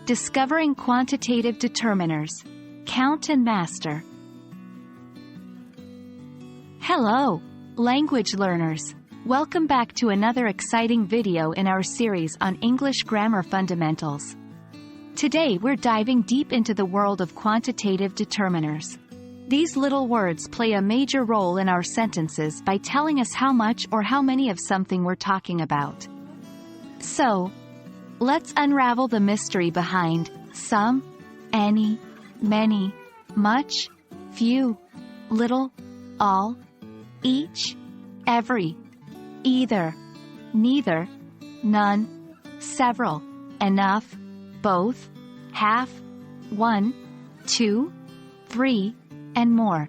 Discovering Quantitative Determiners. Count and Master. Hello, language learners. Welcome back to another exciting video in our series on English grammar fundamentals. Today we're diving deep into the world of quantitative determiners. These little words play a major role in our sentences by telling us how much or how many of something we're talking about. So, let's unravel the mystery behind some, any, many, much, few, little, all, each, every, either, neither, none, several, enough, both, half, one, two, three, and more.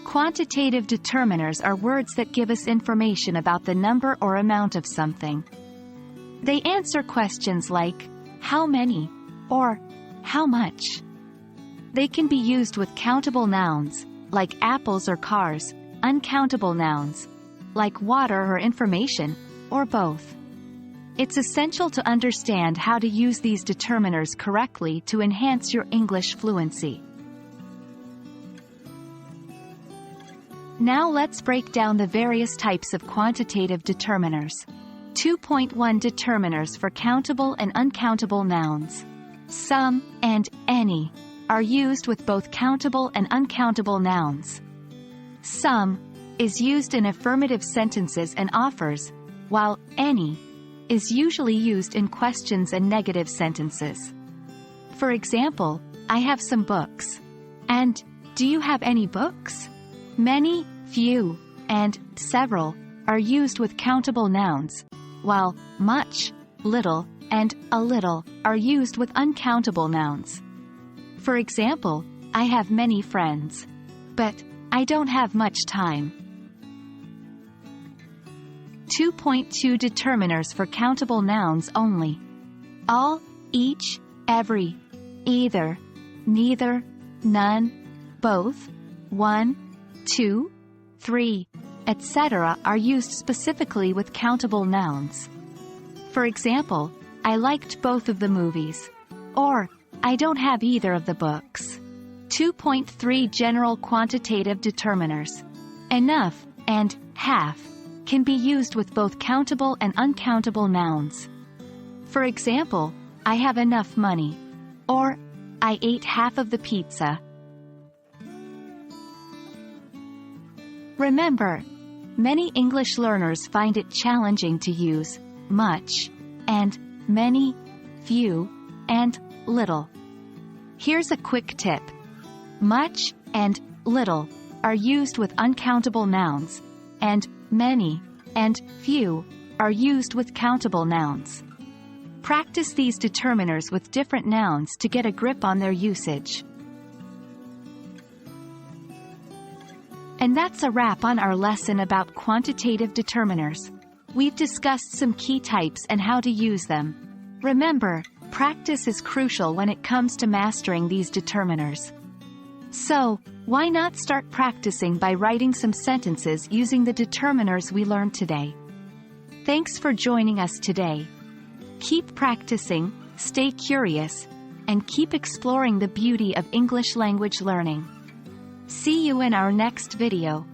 Quantitative determiners are words that give us information about the number or amount of something. They answer questions like, how many, or how much. They can be used with countable nouns, like apples or cars, uncountable nouns, like water or information, or both. It's essential to understand how to use these determiners correctly to enhance your English fluency. Now let's break down the various types of quantitative determiners. 2.1 Determiners for countable and uncountable nouns. Some and any are used with both countable and uncountable nouns. Some is used in affirmative sentences and offers, while any is usually used in questions and negative sentences. For example, I have some books. And, do you have any books? Many, few, and several are used with countable nouns, while much, little, and a little are used with uncountable nouns. For example, I have many friends. But, I don't have much time. 2.2 Determiners for countable nouns only. All, each, every, either, neither, none, both, one, two, three, etc. are used specifically with countable nouns. For example, I liked both of the movies. Or, I don't have either of the books. 2.3 General quantitative determiners. Enough and half can be used with both countable and uncountable nouns. For example, I have enough money. Or, I ate half of the pizza. Remember, many English learners find it challenging to use much, and many, few, and little. Here's a quick tip. Much and little are used with uncountable nouns, and many and few are used with countable nouns. Practice these determiners with different nouns to get a grip on their usage. And that's a wrap on our lesson about quantitative determiners. We've discussed some key types and how to use them. Remember, practice is crucial when it comes to mastering these determiners. So, why not start practicing by writing some sentences using the determiners we learned today? Thanks for joining us today. Keep practicing, stay curious, and keep exploring the beauty of English language learning. See you in our next video.